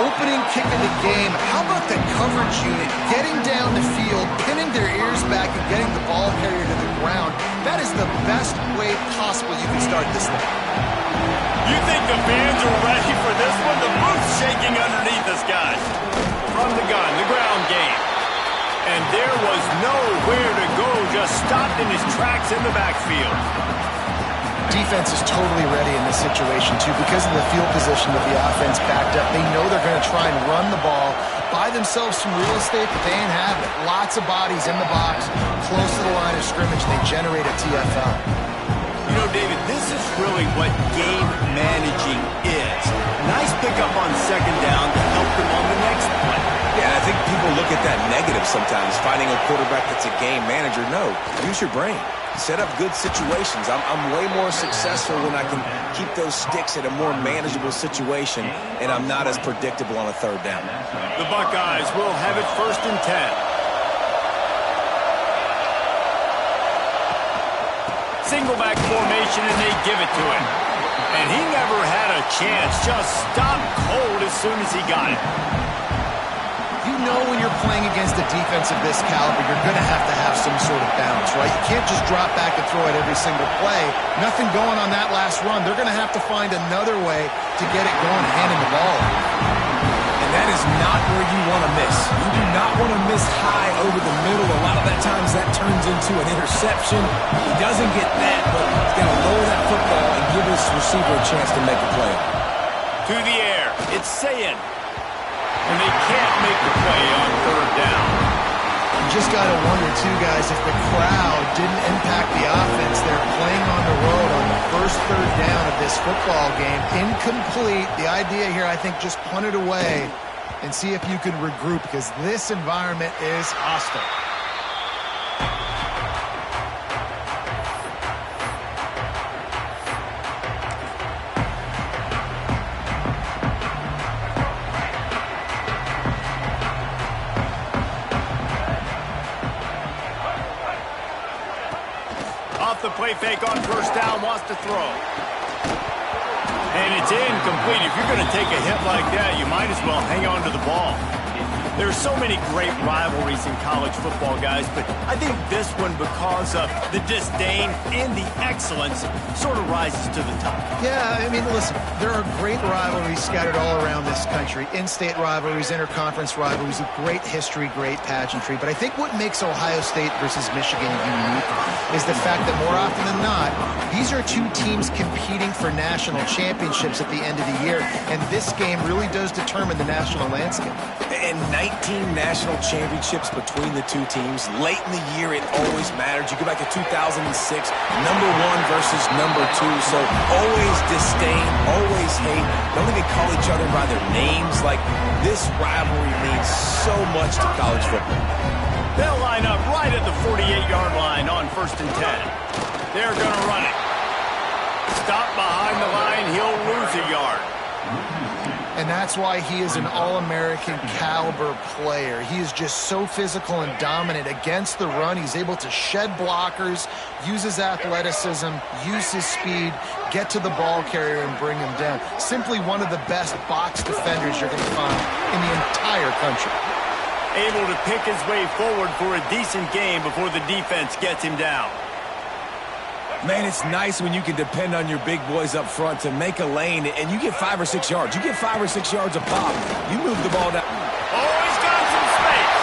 opening kick of the game. How about the coverage unit getting down the field, pinning their ears back and getting the ball carrier to the ground? That is the best way possible you can start this thing. You think the fans are ready for this one? The boot's shaking underneath us, guys. From the gun, the ground game. And there was nowhere to go, just stopped in his tracks in the backfield. Defense is totally ready in this situation, too, because of the field position that the offense backed up. They know they're going to try and run the ball, buy themselves some real estate, but they ain't having it. Lots of bodies in the box, close to the line of scrimmage, and they generate a TFL. You know, David, this is really what game managing is. Nice pickup on second down to help them on the next play. Yeah, I think people look at that negative sometimes, finding a quarterback that's a game manager. No, use your brain. Set up good situations. I'm way more successful when I can keep those sticks at a more manageable situation, and I'm not as predictable on a third down. The Buckeyes will have it 1st and 10. Single back formation, and they give it to him. And he never had a chance. Just stopped cold as soon as he got it. You know when you're playing against a defense of this caliber, you're going to have some sort of balance, right? You can't just drop back and throw it every single play. Nothing going on that last run. They're going to have to find another way to get it going, handing the ball. And that is not where you want to miss. You do not want to miss high over the middle. A lot of that times that turns into an interception. He doesn't get that, but he's got to lower that football and give his receiver a chance to make a play. To the air. It's Sayin. And they can't make the play on 3rd down. You just got to wonder, too, guys, if the crowd didn't impact the offense. They're playing on the road on the first 3rd down of this football game. Incomplete. The idea here, I think, just punt it away and see if you can regroup, because this environment is hostile. The play fake on 1st down, wants to throw. And it's incomplete. If you're going to take a hit like that, you might as well hang on to the ball. There are so many great rivalries in college football, guys, but I think this one, because of the disdain and the excellence, sort of rises to the top. Yeah, I mean, listen, there are great rivalries scattered all around this country. In-state rivalries, interconference rivalries, with great history, great pageantry. But I think what makes Ohio State versus Michigan unique is the fact that more often than not, these are two teams competing for national championships at the end of the year. And this game really does determine the national landscape. And 19 national championships between the two teams. Late in the year, it always mattered. You go back to 2006, number 1 versus number 2. So always disdain, always hate. Don't even call each other by their names. Like, this rivalry means so much to college football. They'll line up right at the 48-yard line on 1st and 10. They're going to run it. Stop behind the line. He'll lose a yard. And that's why he is an All-American caliber player. He is just so physical and dominant against the run. He's able to shed blockers, use his athleticism, use his speed, get to the ball carrier and bring him down. Simply one of the best box defenders you're going to find in the entire country. Able to pick his way forward for a decent game before the defense gets him down. Man, it's nice when you can depend on your big boys up front to make a lane, and you get 5 or 6 yards. You get 5 or 6 yards a pop. You move the ball down. Oh, he's got some space.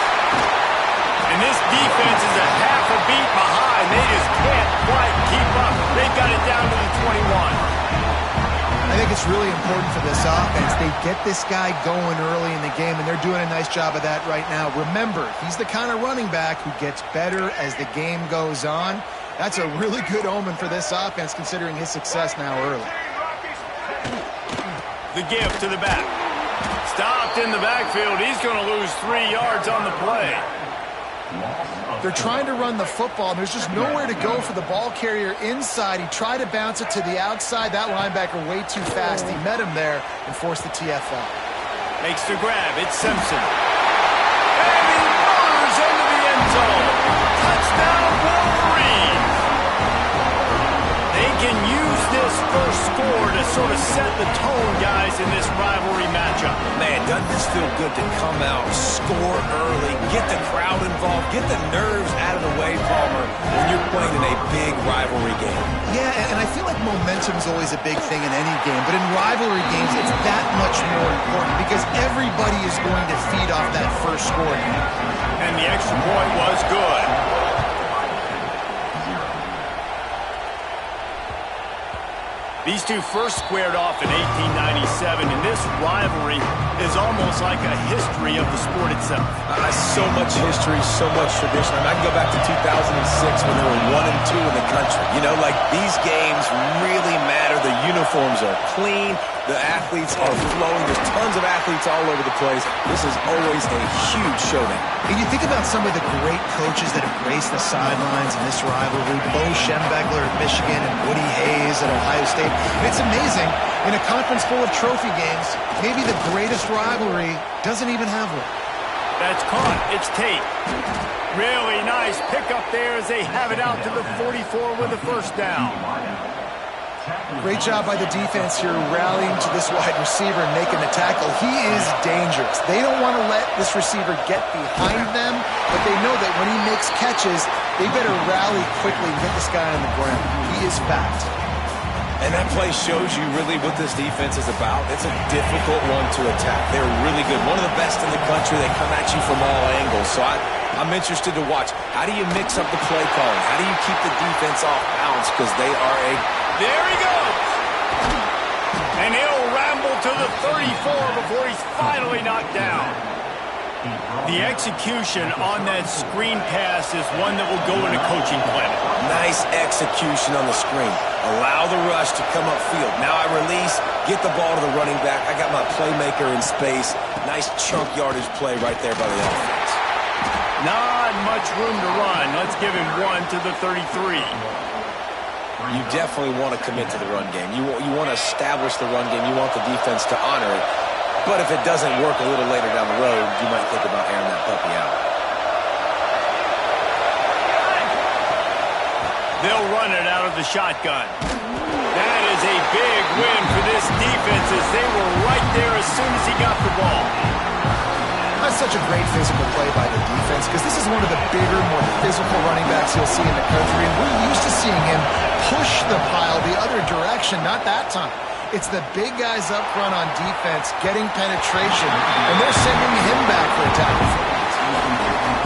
And this defense is a half a beat behind. They just can't quite keep up. They've got it down to the 21. I think it's really important for this offense. They get this guy going early in the game, and they're doing a nice job of that right now. Remember, he's the kind of running back who gets better as the game goes on. That's a really good omen for this offense, considering his success now early. The give to the back. Stopped in the backfield. He's going to lose 3 yards on the play. They're trying to run the football, and there's just nowhere to go for the ball carrier inside. He tried to bounce it to the outside. That linebacker way too fast. He met him there and forced the TFL. Makes the grab. It's Simpson. And he murders into the end zone. Touchdown, Wolverine. They can use this first score to sort of set the tone, guys, in this rivalry matchup. Man, doesn't this feel good to come out, score early, get the crowd involved, get the nerves out of the way, Palmer, when you're playing in a big rivalry game? Yeah, and I feel like momentum is always a big thing in any game, but in rivalry games, it's that much more important because everybody is going to feed off that first score. And the extra point was good. These two first squared off in 1897, and this rivalry is almost like a history of the sport itself. So much history, so much tradition. I can go back to 2006 when they were 1 and 2 in the country. You know, like these games really matter. The uniforms are clean. The athletes are flowing. There's tons of athletes all over the place. This is always a huge showdown. And you think about some of the great coaches that have graced the sidelines in this rivalry. Bo Schembechler at Michigan and Woody Hayes at Ohio State. And it's amazing, in a conference full of trophy games, maybe the greatest rivalry doesn't even have one. That's caught. It's Tate. Really nice pickup there as they have it out to the 44 with a first down. Great job by the defense here, rallying to this wide receiver and making the tackle. He is dangerous. They don't want to let this receiver get behind them, but they know that when he makes catches, they better rally quickly and get this guy on the ground. He is fast. And that play shows you really what this defense is about. It's a difficult one to attack. They're really good. One of the best in the country. They come at you from all angles. So I'm interested to watch. How do you mix up the play calling? How do you keep the defense off balance? Because they are a... There he goes! And he'll ramble to the 34 before he's finally knocked down. The execution on that screen pass is one that will go in a coaching clinic. Nice execution on the screen. Allow the rush to come upfield. Now I release, get the ball to the running back. I got my playmaker in space. Nice chunk yardage play right there by the offense. Not much room to run. Let's give him one to the 33. You definitely want to commit to the run game. You want to establish the run game. You want the defense to honor it. But if it doesn't work a little later down the road, you might think about airing that puppy out. They'll run it out of the shotgun. That is a big win for this defense as they were right there as soon as he got the ball. That's such a great physical play by the defense because this is one of the bigger, more physical running backs you'll see in the country, and we're used to seeing him push the pile the other direction, not that time. It's the big guys up front on defense getting penetration, and they're sending him back for a tackle for loss.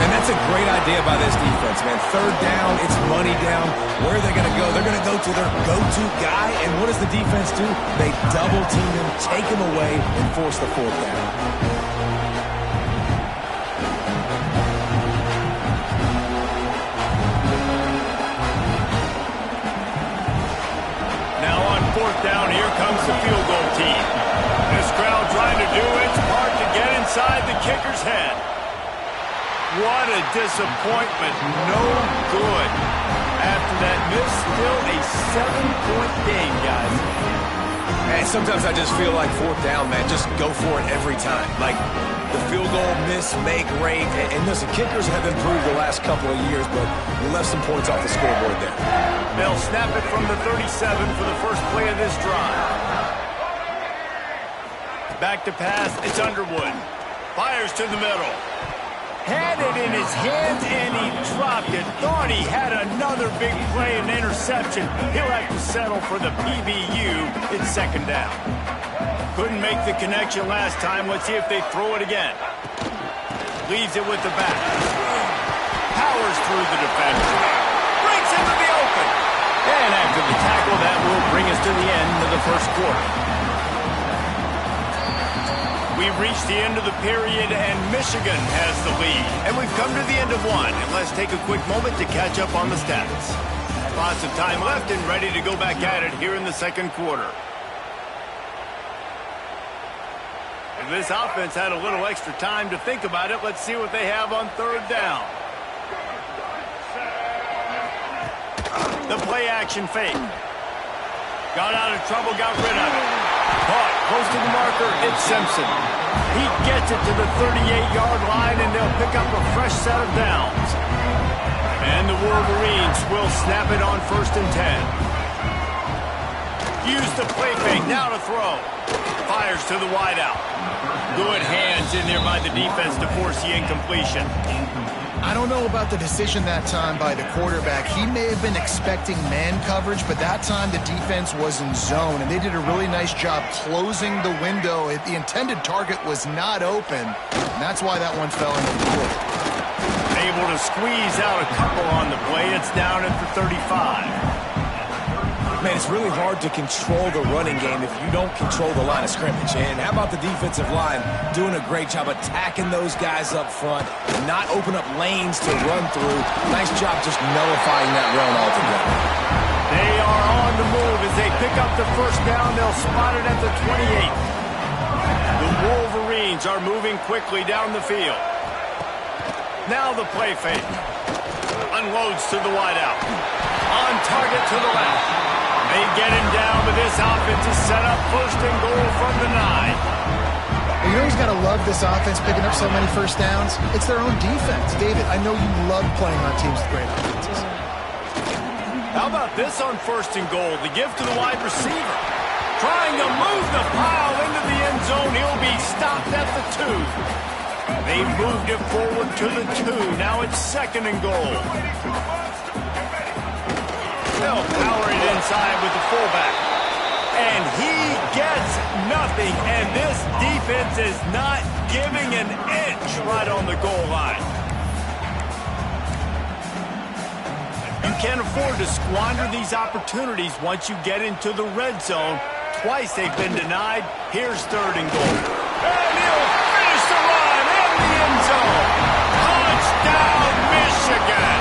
And that's a great idea by this defense, man. Third down, it's money down. Where are they going to go? They're going to go to their go-to guy, and what does the defense do? They double team him, take him away, and force the fourth down. Fourth down, here comes the field goal team. This crowd trying to do its part to get inside the kicker's head. What a disappointment. No good. After that miss, still a 7-point game, guys. Man, sometimes I just feel like fourth down, man. Just go for it every time. Like the field goal miss, make, rate. And listen, kickers have improved the last couple of years, but you left some points off the scoreboard there. They'll snap it from the 37 for the first play of this drive. Back to pass, it's Underwood. Fires to the middle. Had it in his hands and he dropped it. Thought he had another big play and interception. He'll have to settle for the PBU. It's second down. Couldn't make the connection last time. Let's see if they throw it again. Leaves it with the back. Powers through the defender. Breaks into the open. And after the tackle, that will bring us to the end of the first quarter. We've reached the end of the period, and Michigan has the lead. And we've come to the end of one. And let's take a quick moment to catch up on the stats. Lots of time left and ready to go back at it here in the second quarter. If this offense had a little extra time to think about it, let's see what they have on third down. The play-action fake. Got out of trouble, got rid of it. Caught, close to the marker, it's Simpson. He gets it to the 38-yard line, and they'll pick up a fresh set of downs. And the Wolverines will snap it on 1st and 10. Used the play fake, now to throw. Fires to the wideout. Good hands in there by the defense to force the incompletion. I don't know about the decision that time by the quarterback. He may have been expecting man coverage, but that time the defense was in zone, and they did a really nice job closing the window. The intended target was not open, and that's why that one fell into the court. Able to squeeze out a couple on the play. It's down at the 35. Man, it's really hard to control the running game if you don't control the line of scrimmage. And how about the defensive line doing a great job attacking those guys up front, not open up lanes to run through. Nice job just nullifying that run altogether. They are on the move as they pick up the first down. They'll spot it at the 28. The Wolverines are moving quickly down the field. Now the play fake. Unloads to the wideout. On target to the left. They get him down, but this offense is set up first and goal from the 9. You know who's got to love this offense picking up so many first downs? It's their own defense. David, I know you love playing on teams with great offenses. How about this on first and goal? The give to the wide receiver. Trying to move the pile into the end zone. He'll be stopped at the 2. They moved it forward to the 2. Now it's second and goal. They'll power it inside with the fullback. And he gets nothing. And this defense is not giving an inch right on the goal line. You can't afford to squander these opportunities once you get into the red zone. Twice they've been denied. Here's third and goal. And he'll finish the run in the end zone. Touchdown, Michigan.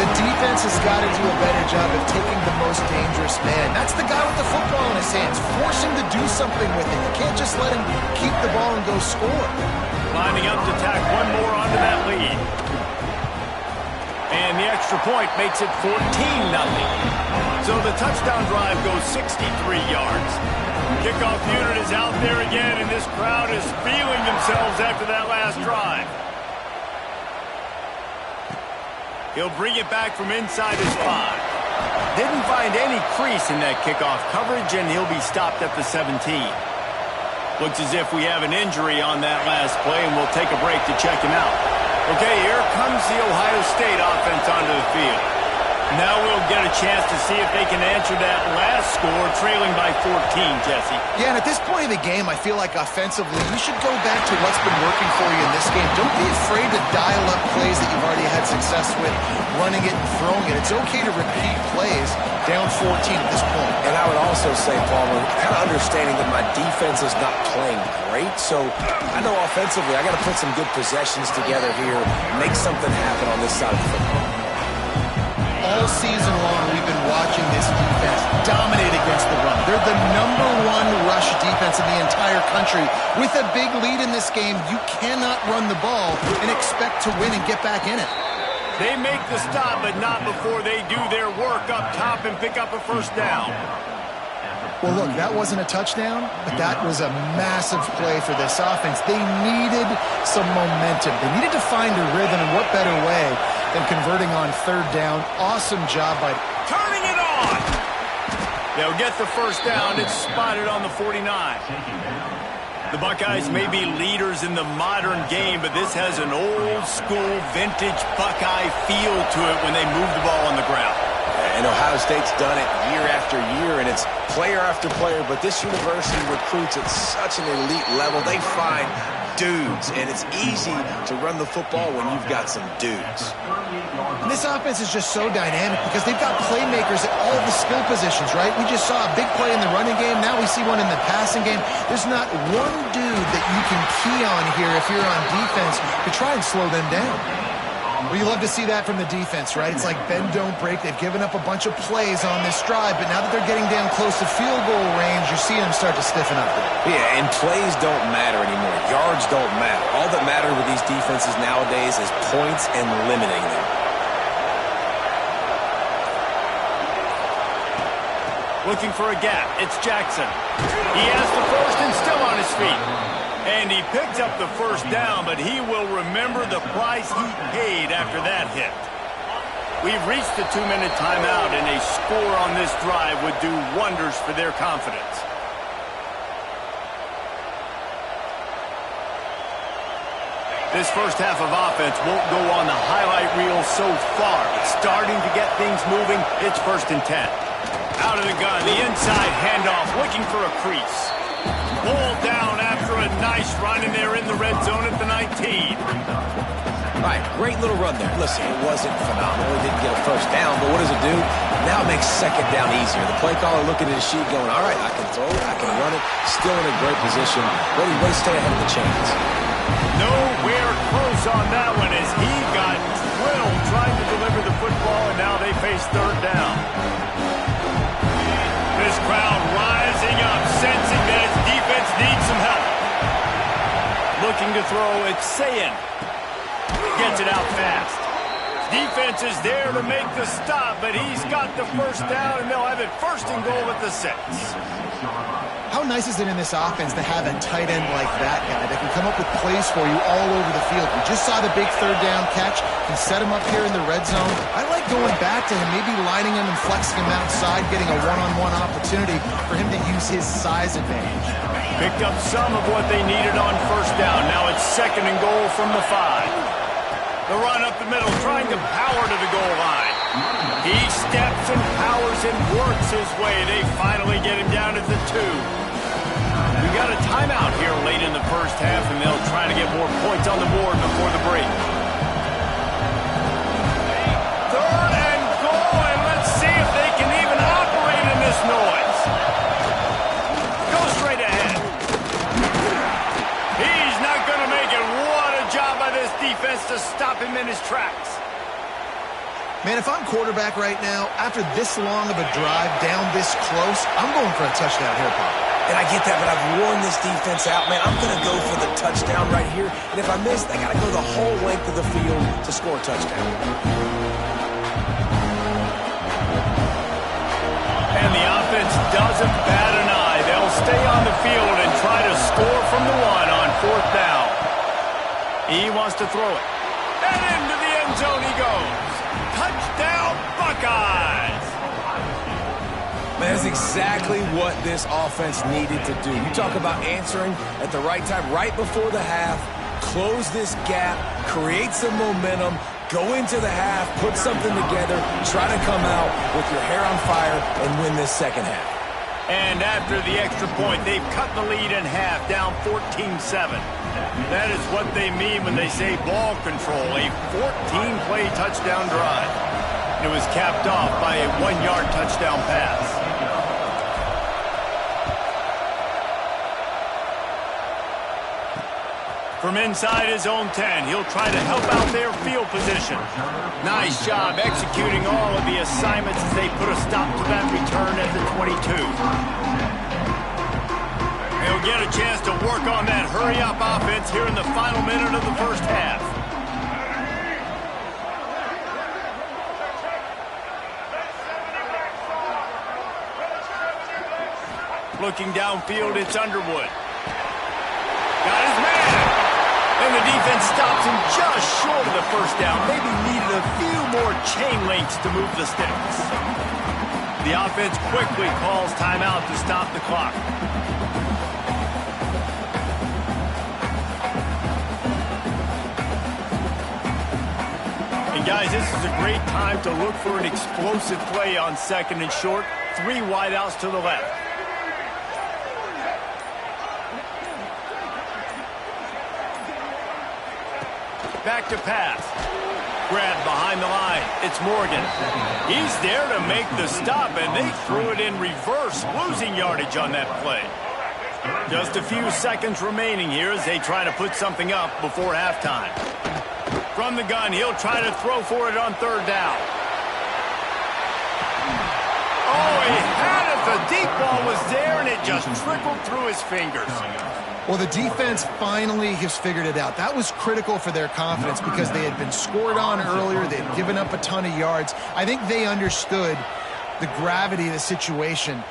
The defense has got to do a better job of taking the most dangerous man. That's the guy with the football in his hands. Force him to do something with it. You can't just let him keep the ball and go score. Lining up to tack one more onto that lead. And the extra point makes it 14-0. So the touchdown drive goes 63 yards. Kickoff unit is out there again, and this crowd is feeling themselves after that last drive. He'll bring it back from inside his 5. Didn't find any crease in that kickoff coverage, and he'll be stopped at the 17. Looks as if we have an injury on that last play, and we'll take a break to check him out. Okay, here comes the Ohio State offense onto the field. Now we'll get a chance to see if they can answer that last score, trailing by 14, Jesse. Yeah, and at this point of the game, I feel like offensively, you should go back to what's been working for you in this game. Don't be afraid to dial up plays that you've already had success with, running it and throwing it. It's okay to repeat plays down 14 at this point. And I would also say, Palmer, kind of understanding that my defense is not playing great, so I know offensively I got to put some good possessions together here, make something happen on this side of the football. All season long, we've been watching this defense dominate against the run. They're the #1 rush defense in the entire country. With a big lead in this game, you cannot run the ball and expect to win and get back in it. They make the stop, but not before they do their work up top and pick up a first down. Well, look, that wasn't a touchdown, but that was a massive play for this offense. They needed some momentum. They needed to find a rhythm, and what better way than converting on third down. Awesome job by turning it on. They'll get the first down. It's spotted on the 49. The Buckeyes may be leaders in the modern game, but this has an old-school, vintage Buckeye feel to it when they move the ball on the ground. And Ohio State's done it year after year, and it's player after player, but this university recruits at such an elite level. They find dudes, and it's easy to run the football when you've got some dudes. And this offense is just so dynamic because they've got playmakers at all the skill positions, right? We just saw a big play in the running game. Now we see one in the passing game. There's not one dude that you can key on here if you're on defense to try and slow them down. Well, you love to see that from the defense, right? It's like bend, don't break. They've given up a bunch of plays on this drive, but now that they're getting down close to field goal range, you're seeing them start to stiffen up there. Yeah, and plays don't matter anymore. Yards don't matter. All that matter with these defenses nowadays is points and limiting them. Looking for a gap. It's Jackson. He has the first and still on his feet. And he picked up the first down, but he will remember the price he paid after that hit. We've reached the 2-minute timeout, and a score on this drive would do wonders for their confidence. This first half of offense won't go on the highlight reel so far, but starting to get things moving. It's 1st and 10. Out of the gun, the inside handoff, looking for a crease. Pulled down after a nice run, and they're in the red zone at the 19. All right, great little run there. Listen, it wasn't phenomenal. He didn't get a first down, but what does it do? Now it makes 2nd down easier. The play caller looking at his sheet going, all right, I can throw it, I can run it. Still in a great position. Way to stay ahead of the chains. Nowhere close on that one as he got drilled trying to deliver the football, and now they face 3rd down. This crowd rising up, sensing that its defense needs some help. Looking to throw, it's Sayin. Gets it out fast. Defense is there to make the stop, but he's got the 1st down, and they'll have it 1st and goal at the 6. How nice is it in this offense to have a tight end like that guy that can come up with plays for you all over the field? We just saw the big 3rd down catch. Can set him up here in the red zone. I like going back to him, maybe lining him and flexing him outside, getting a one-on-one opportunity for him to use his size advantage. Picked up some of what they needed on 1st down. Now it's 2nd and goal from the 5. The run up the middle, trying to power to the goal line. He steps and powers and works his way. They finally get him down at the 2. We got a timeout here late in the 1st half, and they'll try to get more points on the board before the break. 3rd and goal, and let's see if they can even operate in this noise. Go straight ahead. He's not going to make it. What a job by this defense to stop him in his tracks. Man, if I'm quarterback right now, after this long of a drive down this close, I'm going for a touchdown here, Pop. And I get that, but I've worn this defense out, man. I'm going to go for the touchdown right here. And if I miss, I got to go the whole length of the field to score a touchdown. And the offense doesn't bat an eye. They'll stay on the field and try to score from the 1 on 4th down. He wants to throw it. And into the end zone he goes. Touchdown, Buckeyes! Man, that's exactly what this offense needed to do. You talk about answering at the right time, right before the half, close this gap, create some momentum, go into the half, put something together, try to come out with your hair on fire and win this 2nd half. And after the extra point, they've cut the lead in half, down 14-7. That is what they mean when they say ball control, a 14-play touchdown drive. And it was capped off by a 1-yard touchdown pass. From inside his own 10, he'll try to help out their field position. Nice job executing all of the assignments as they put a stop to that return at the 22. He'll get a chance to work on that hurry-up offense here in the final minute of the 1st half. Looking downfield, it's Underwood. Got his man. And the defense stops him just short of the 1st down. Maybe needed a few more chain links to move the sticks. The offense quickly calls timeout to stop the clock. And guys, this is a great time to look for an explosive play on 2nd and short. 3 wideouts to the left. Back to pass. Grabbed behind the line. It's Morgan. He's there to make the stop, and they threw it in reverse, losing yardage on that play. Just a few seconds remaining here as they try to put something up before halftime. From the gun, he'll try to throw for it on 3rd down. Oh, he had it. The deep ball was there, and it just trickled through his fingers. Well, the defense finally has figured it out. That was critical for their confidence because they had been scored on earlier. They had given up a ton of yards. I think they understood the gravity of the situation.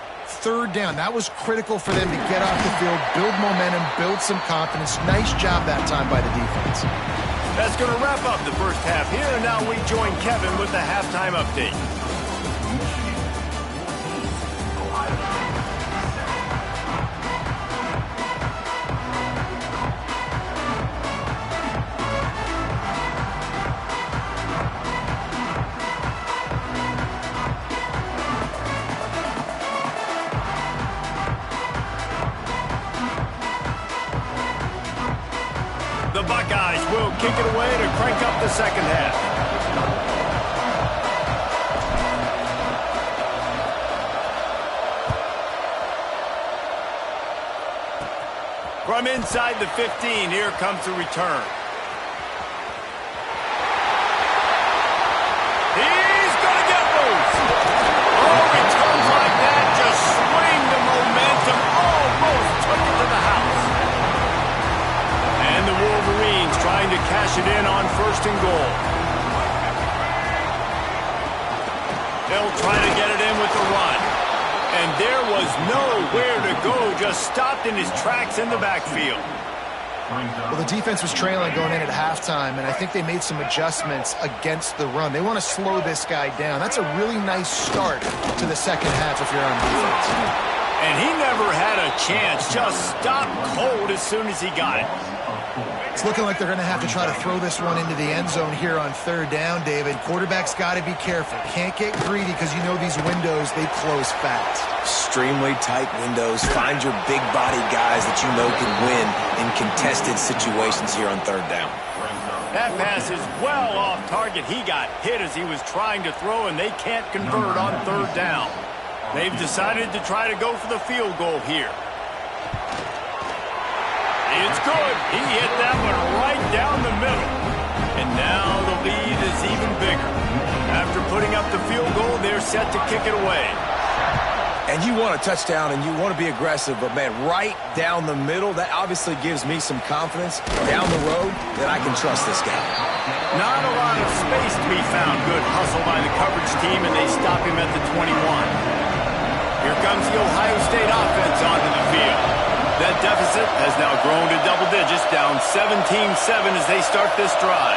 3rd down, that was critical for them to get off the field, build momentum, build some confidence. Nice job that time by the defense. That's going to wrap up the first half here, and now we join Kevin with the halftime update. The Buckeyes will kick it away to crank up the second half. From inside the 15, here comes the return. He's going to get loose. Oh, returns like that just swing the momentum. Almost took it to the house. And the Wolverines trying to cash it in on 1st and goal. They'll try to get it in with the run. And there was nowhere to go, just stopped in his tracks in the backfield. Well, the defense was trailing going in at halftime, and I think they made some adjustments against the run. They want to slow this guy down. That's a really nice start to the second half if you're on defense. And he never had a chance, just stopped cold as soon as he got it. It's looking like they're going to have to try to throw this one into the end zone here on 3rd down, David. Quarterback's got to be careful. Can't get greedy because you know these windows, they close fast. Extremely tight windows. Find your big body guys that you know can win in contested situations here on 3rd down. That pass is well off target. He got hit as he was trying to throw, and they can't convert on 3rd down. They've decided to try to go for the field goal here. It's good. He hit that one right down the middle. And now the lead is even bigger. After putting up the field goal, they're set to kick it away. And you want a touchdown and you want to be aggressive, but man, right down the middle, that obviously gives me some confidence down the road that I can trust this guy. Not a lot of space to be found. Good hustle by the coverage team, and they stop him at the 21. Here comes the Ohio State offense onto the field. That deficit has now grown to double digits, down 17-7 as they start this drive.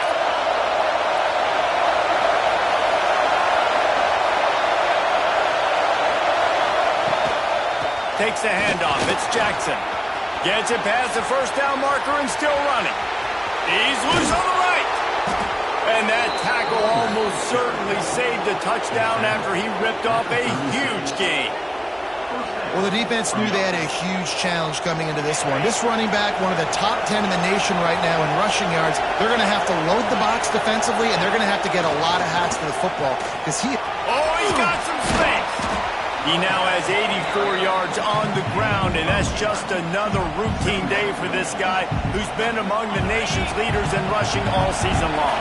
Takes the handoff. It's Jackson. Gets it past the 1st down marker and still running. He's loose on the right. And that tackle almost certainly saved a touchdown after he ripped off a huge gain. Well, the defense knew they had a huge challenge coming into this one. This running back, one of the top 10 in the nation right now in rushing yards, they're going to have to load the box defensively, and they're going to have to get a lot of hats to the football because he... Oh, he's got some space. He now has 84 yards on the ground, and that's just another routine day for this guy who's been among the nation's leaders in rushing all season long.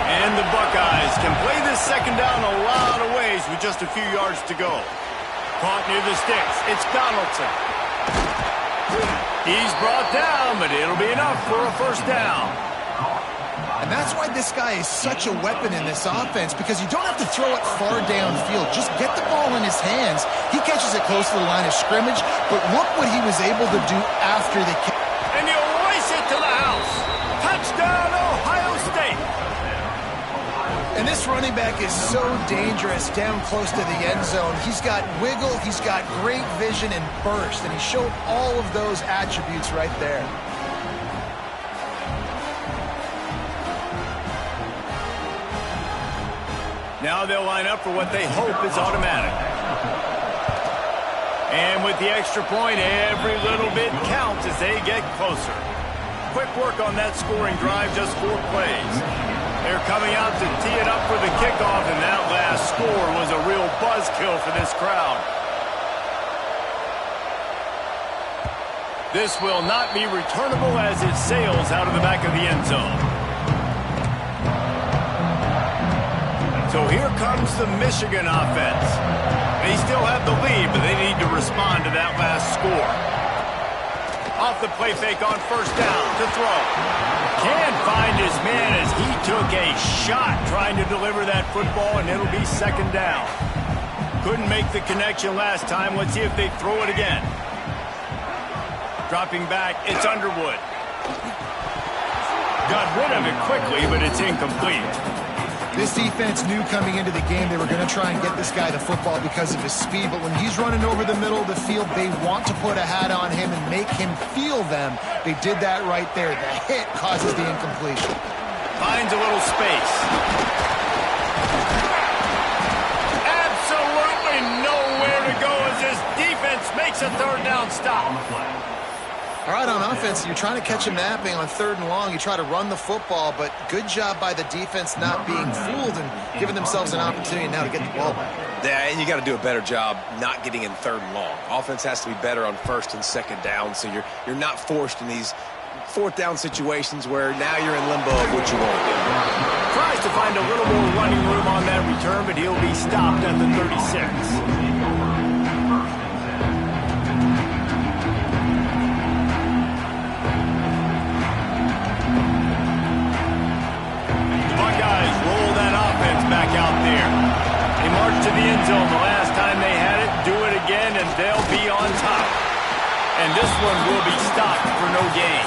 And the Buckeyes can play this second down a lot of ways with just a few yards to go. Caught near the sticks. It's Donaldson. He's brought down, but it'll be enough for a 1st down. And that's why this guy is such a weapon in this offense, because you don't have to throw it far downfield. Just get the ball in his hands. He catches it close to the line of scrimmage, but look what he was able to do after the kick. And he'll race it to the house. Touchdown, Ohio State. And this running back is so dangerous down close to the end zone. He's got wiggle, he's got great vision and burst, and he showed all of those attributes right there. Now they'll line up for what they hope is automatic. And with the extra point, every little bit counts as they get closer. Quick work on that scoring drive, just 4 plays. They're coming out to tee it up for the kickoff, and that last score was a real buzzkill for this crowd. This will not be returnable as it sails out of the back of the end zone. So here comes the Michigan offense. They still have the lead, but they need to respond to that last score. Off the play fake on 1st down to throw. Can't find his man as he took a shot trying to deliver that football, and it'll be 2nd down. Couldn't make the connection last time. Let's see if they throw it again. Dropping back, it's Underwood. Got rid of it quickly, but it's incomplete. This defense knew coming into the game they were going to try and get this guy the football because of his speed, but when he's running over the middle of the field, they want to put a hat on him and make him feel them. They did that right there. The hit causes the incompletion. Finds a little space. Absolutely nowhere to go as this defense makes a third down stop. All right, on offense, you're trying to catch him napping on 3rd and long. You try to run the football, but good job by the defense not being fooled and giving themselves an opportunity now to get the ball back. Yeah, and you got to do a better job not getting in 3rd and long. Offense has to be better on 1st and 2nd down, so you're not forced in these 4th down situations where now you're in limbo of what you want to do. Tries to find a little more running room on that return, but he'll be stopped at the 36. Back out there. They marched to the end zone the last time they had it. Do it again, and they'll be on top. And this one will be stopped for no gain.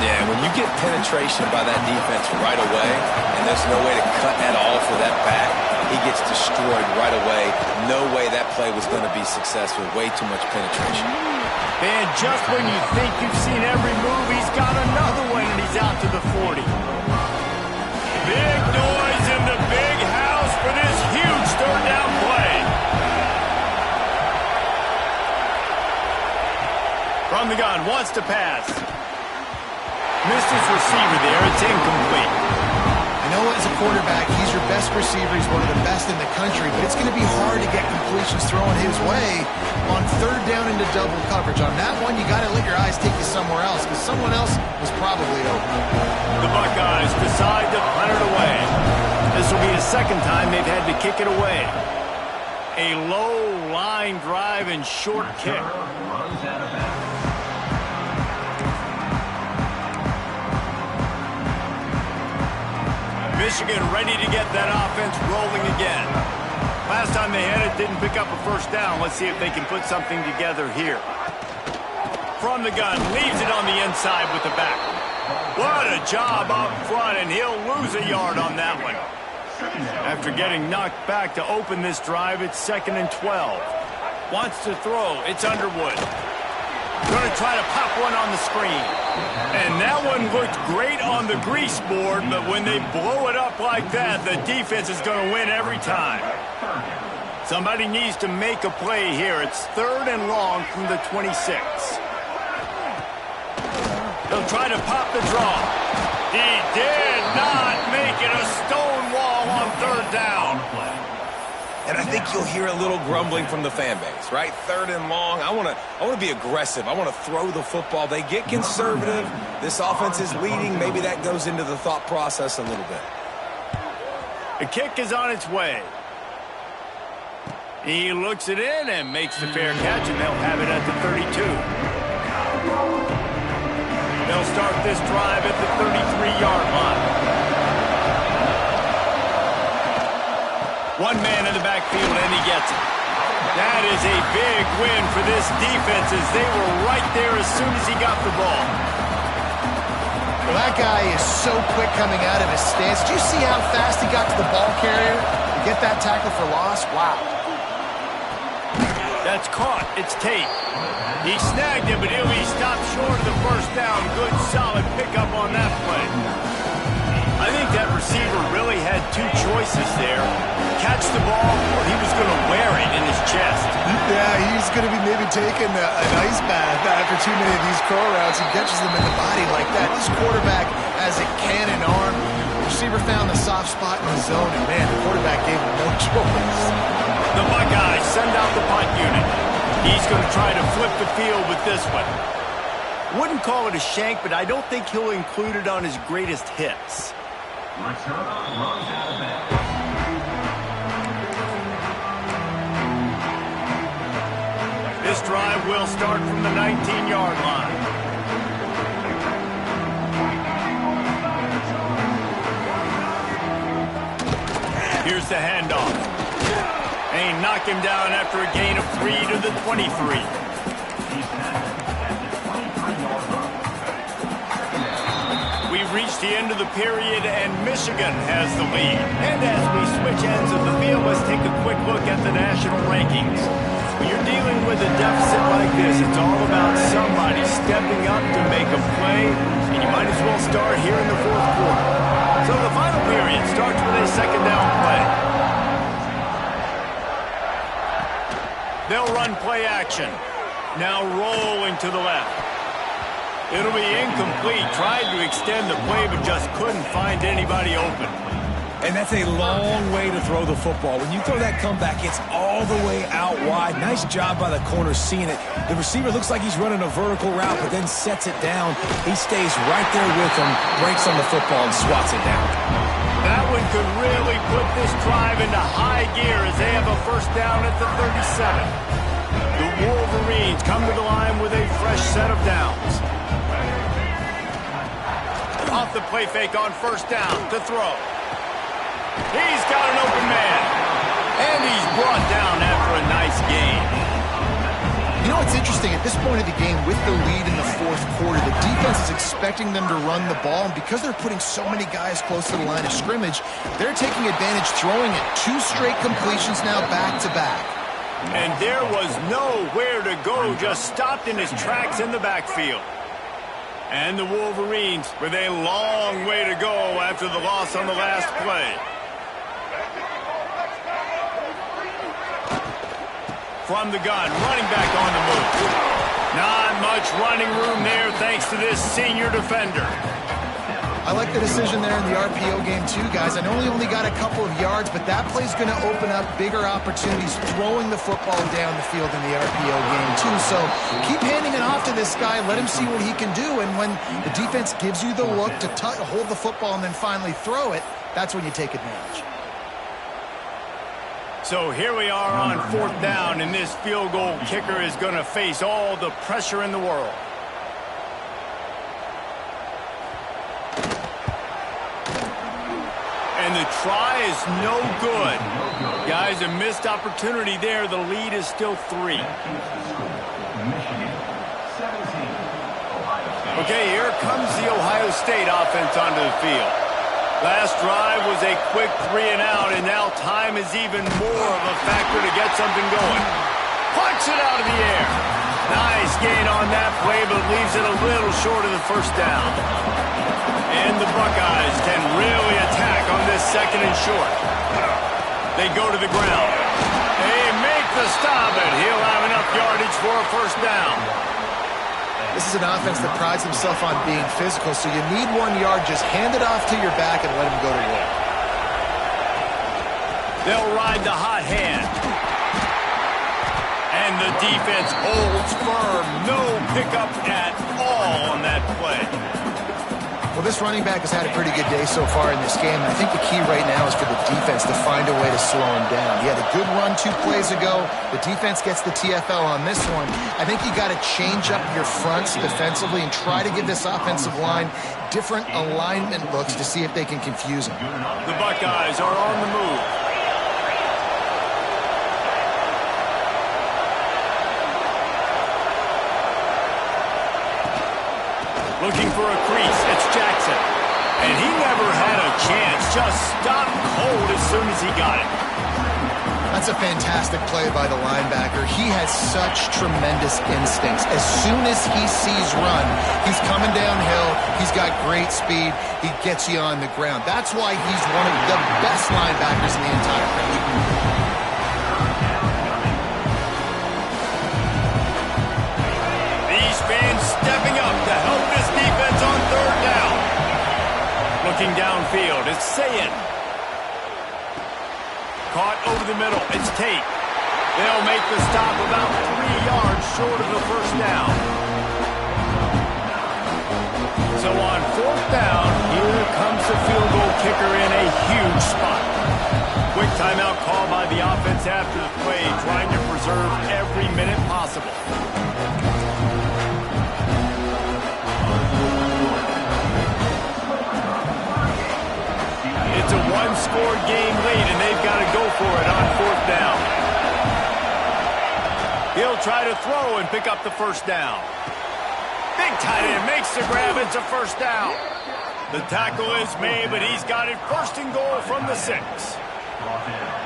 Yeah, when you get penetration by that defense right away, and there's no way to cut at all for that back, he gets destroyed right away. No way that play was going to be successful. Way too much penetration. And just when you think you've seen every move, he's got another one, and he's out to the 40. Big noise in the big house for this huge 3rd down play. From the gun, wants to pass. Missed his receiver there. It's incomplete. I know as a quarterback, he's your best receiver. He's one of the best in the country, but it's going to be hard to get completions thrown his way on 3rd down into double coverage. On that one, you got to let your eyes take you somewhere else because someone else was probably open. The Buckeyes decide to punt it away. This will be the 2nd time they've had to kick it away. A low line drive and short kick. Michigan ready to get that offense rolling again. Last time they had it, didn't pick up a 1st down. Let's see if they can put something together here. From the gun, leaves it on the inside with the back. What a job up front, and he'll lose a yard on that one. After getting knocked back to open this drive, it's 2nd and 12. Wants to throw. It's Underwood. Going to try to pop one on the screen. And that one looked great on the grease board, but when they blow it up like that, the defense is going to win every time. Somebody needs to make a play here. It's 3rd and long from the 26. He'll try to pop the draw. He did not make it. A stone wall on 3rd down. And I think you'll hear a little grumbling from the fan base, right? 3rd and long. I want to be aggressive. I want to throw the football. They get conservative. This offense is leading. Maybe that goes into the thought process a little bit. The kick is on its way. He looks it in and makes the fair catch, and they'll have it at the 32. They'll start this drive at the 33-yard line. One man in the backfield, and he gets it. That is a big win for this defense as they were right there as soon as he got the ball. Well, that guy is so quick coming out of his stance. Did you see how fast he got to the ball carrier to get that tackle for loss? Wow. That's caught. It's Tate. He snagged him, but he'll be stopped short of the 1st down. Good, solid pickup on that play. I think that receiver really had 2 choices there. Catch the ball, or he was going to wear it in his chest. Yeah, he's going to be maybe taking an ice bath after too many of these curl routes. He catches them in the body like that. This quarterback has a cannon arm. The receiver found the soft spot in the zone, and man, the quarterback gave him no choice. The Buckeyes send out the punt unit. He's going to try to flip the field with this one. Wouldn't call it a shank, but I don't think he'll include it on his greatest hits. This drive will start from the 19-yard line. Here's the handoff. And he knocked him down after a gain of 3 to the 23. We reached the end of the period, and Michigan has the lead. And as we switch ends of the field, let's take a quick look at the national rankings. When you're dealing with a deficit like this, it's all about somebody stepping up to make a play, and you might as well start here in the fourth quarter. So the final period starts with a second down play. They'll run play action. Now rolling to the left. It'll be incomplete. Tried to extend the play, but just couldn't find anybody open. And that's a long way to throw the football. When you throw that comeback, it's all the way out wide. Nice job by the corner seeing it. The receiver looks like he's running a vertical route, but then sets it down. He stays right there with him, breaks on the football, and swats it down. That one could really put this drive into high gear as they have a first down at the 37. The Wolverines come to the line with a fresh set of downs. Off the play fake on first down to throw. He's got an open man. And he's brought down after a nice gain. You know, it's interesting. At this point of the game, with the lead in the fourth quarter, the defense is expecting them to run the ball. And because they're putting so many guys close to the line of scrimmage, they're taking advantage, throwing it. 2 straight completions now back-to-back. And there was nowhere to go. Just stopped in his tracks in the backfield. And the Wolverines with a long way to go after the loss on the last play. From the gun, running back on the move. Not much running room there thanks to this senior defender. I like the decision there in the RPO game too, guys. I know he only got a couple of yards, but that play's going to open up bigger opportunities throwing the football down the field in the RPO game too. So keep handing it off to this guy. Let him see what he can do. And when the defense gives you the look to hold the football and then finally throw it, that's when you take advantage. So here we are on fourth down, and this field goal kicker is going to face all the pressure in the world. And the try is no good. Guys, a missed opportunity there. The lead is still 3. Okay, here comes the Ohio State offense onto the field. Last drive was a quick 3 and out, and now time is even more of a factor to get something going. Punch it out of the air. Nice gain on that play, but leaves it a little short of the first down. And the Buckeyes can really attack on this second and short. They go to the ground. They make the stop, and he'll have enough yardage for a first down. This is an offense that prides himself on being physical, so you need 1 yard. Just hand it off to your back and let him go to work. They'll ride the hot hand. And the defense holds firm. No pickup at all on that play. Well, this running back has had a pretty good day so far in this game. And I think the key right now is for the defense to find a way to slow him down. He had a good run 2 plays ago. The defense gets the TFL on this one. I think you got to change up your fronts defensively and try to give this offensive line different alignment looks to see if they can confuse him. The Buckeyes are on the move. Looking for a crease, it's Jackson. And he never had a chance, just stopped cold as soon as he got it. That's a fantastic play by the linebacker. He has such tremendous instincts. As soon as he sees run, he's coming downhill. He's got great speed. He gets you on the ground. That's why he's one of the best linebackers in the entire country. Stepping up to help this defense on third down. Looking downfield, it's Sayin. Caught over the middle, it's Tate. They'll make the stop about 3 yards short of the first down. So on fourth down, here comes the field goal kicker in a huge spot. Quick timeout call by the offense after the play, trying to preserve every minute possible. It's a 1-score game lead, and they've got to go for it on fourth down. He'll try to throw and pick up the first down. Big tight end makes the grab. It's a first down. The tackle is made, but he's got it first and goal from the 6.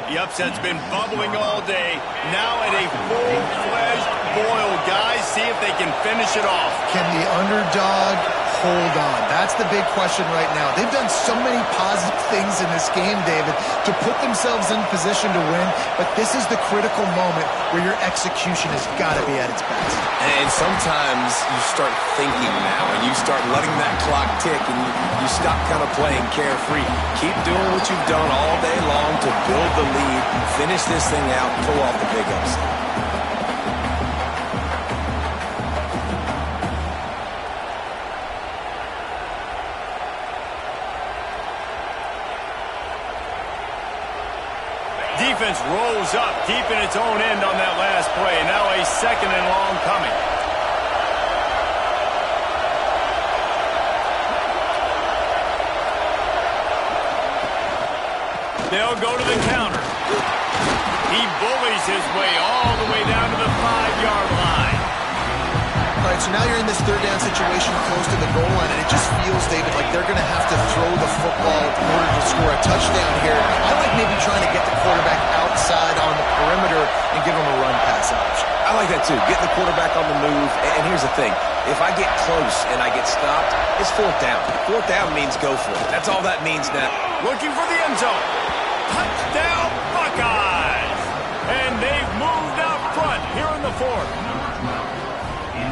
The upset's been bubbling all day. Now at a full-fledged boil. Guys, see if they can finish it off. Can the underdog hold on? That's the big question right now. They've done so many positive things in this game, David, to put themselves in position to win, but this is the critical moment where your execution has got to be at its best. And sometimes you start thinking now, and you start letting that clock tick, and you stop kind of playing carefree. Keep doing what you've done all day long to build the lead, finish this thing out, pull off the big upset. Defense rolls up deep in its own end on that last play. Now a second and long coming. They'll go to the counter. He bullies his way all the way down to the 5-yard line. All right, so now you're in this third down situation close to the goal line, and it just feels, David, like they're going to have to throw the football in order to score a touchdown here. I like maybe trying to get the quarterback outside on the perimeter and give him a run-pass option. I like that, too. Get the quarterback on the move. And here's the thing. If I get close and I get stopped, it's fourth down. Fourth down means go for it. That's all that means now. Looking for the end zone. Touchdown, Buckeyes! And they've moved out front here in the fourth.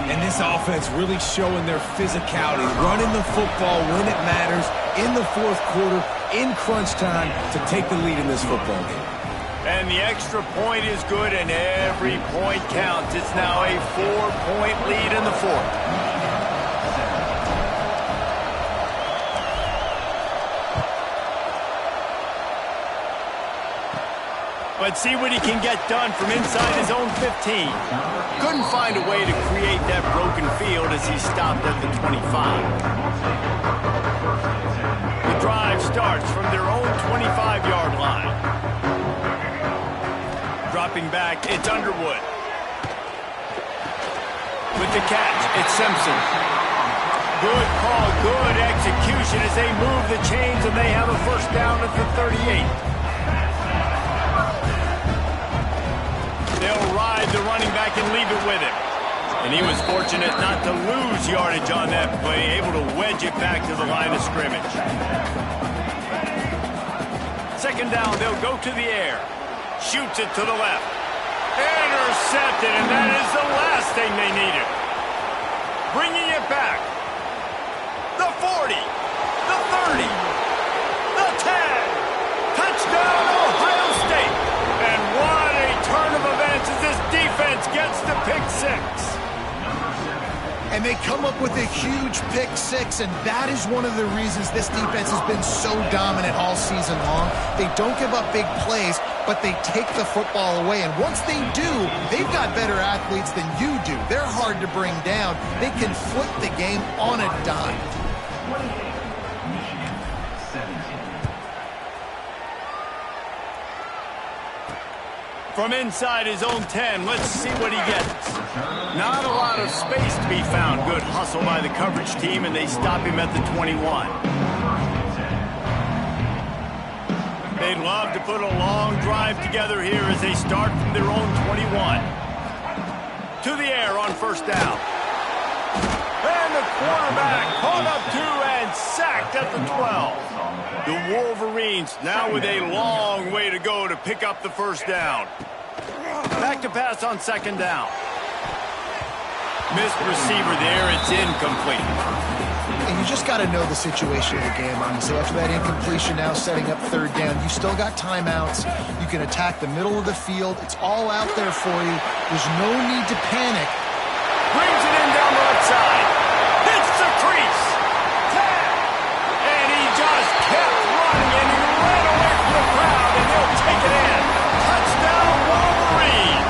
And this offense really showing their physicality, running the football when it matters, in the fourth quarter, in crunch time, to take the lead in this football game. And the extra point is good, and every point counts. It's now a 4-point lead in the fourth. Let's see what he can get done from inside his own 15. Couldn't find a way to create that broken field as he stopped at the 25. The drive starts from their own 25-yard line. Dropping back, it's Underwood. With the catch, it's Simpson. Good call, good execution as they move the chains, and they have a first down at the 38. They'll ride the running back and leave it with him. And he was fortunate not to lose yardage on that play, able to wedge it back to the line of scrimmage. Second down, they'll go to the air. Shoots it to the left. Intercepted, and that is the last thing they needed. Bringing it back. The 40. The 30. The 10. Touchdown, Ohio State. And what a turn of events as this defense gets the pick 6. And they come up with a huge pick 6, and that is one of the reasons this defense has been so dominant all season long. They don't give up big plays, but they take the football away. And once they do, they've got better athletes than you do. They're hard to bring down. They can flip the game on a dime. From inside his own 10, let's see what he gets. Not a lot of space to be found. Good hustle by the coverage team, and they stop him at the 21. They'd love to put a long drive together here as they start from their own 21. To the air on first down. And the quarterback caught up to and sacked at the 12. The Wolverines now with a long way to go to pick up the first down. Back to pass on second down. Missed receiver there. It's incomplete. And you just got to know the situation of the game, honestly. After that incompletion, now setting up third down, you've still got timeouts. You can attack the middle of the field. It's all out there for you. There's no need to panic. Brings it in down the left side. Hits the crease. And he just kept running, and he ran away from the crowd, and he'll take it in. Touchdown, Wolverine.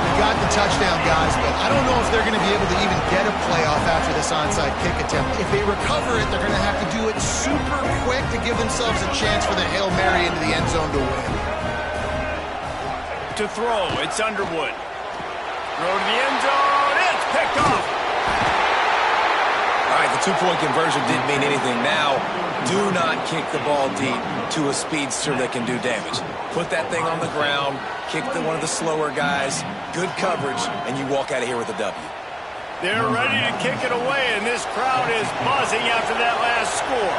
You got the touchdown, guys, but I don't know if they're going to be able to even get a playoff after this onside kick attempt. If they recover it, they're going to have to do it super quick to give themselves a chance for the Hail Mary into the end zone to win. To throw, it's Underwood. Throw to the end zone. It's picked off. All right, the two-point conversion didn't mean anything. Now, do not kick the ball deep to a speedster that can do damage. Put that thing on the ground, kick to one of the slower guys, good coverage, and you walk out of here with a W. They're ready to kick it away, and this crowd is buzzing after that last score.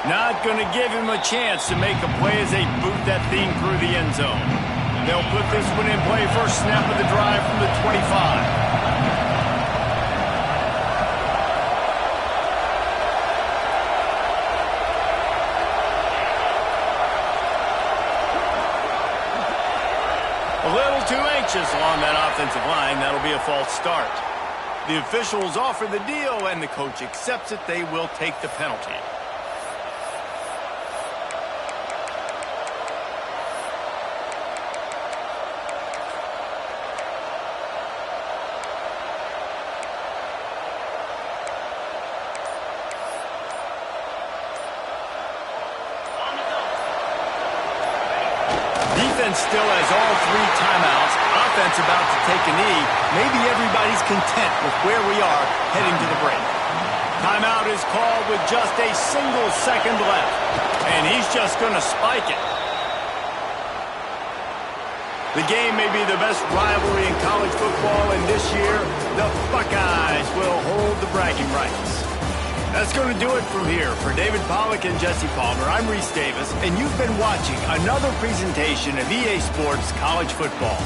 Not going to give him a chance to make a play as they boot that thing through the end zone. They'll put this one in play first snap of the drive from the 25. A little too anxious along that offensive line. That'll be a false start. The officials offer the deal, and the coach accepts it. They will take the penalty. Defense still has all 3 timeouts. Offense about to take a knee. Maybe everybody's content with where we are heading to the break. Timeout is called with just a single second left. And he's just going to spike it. The game may be the best rivalry in college football, and this year, the Buckeyes will hold the bragging rights. That's going to do it from here. For David Pollack and Jesse Palmer, I'm Reese Davis, and you've been watching another presentation of EA Sports College Football.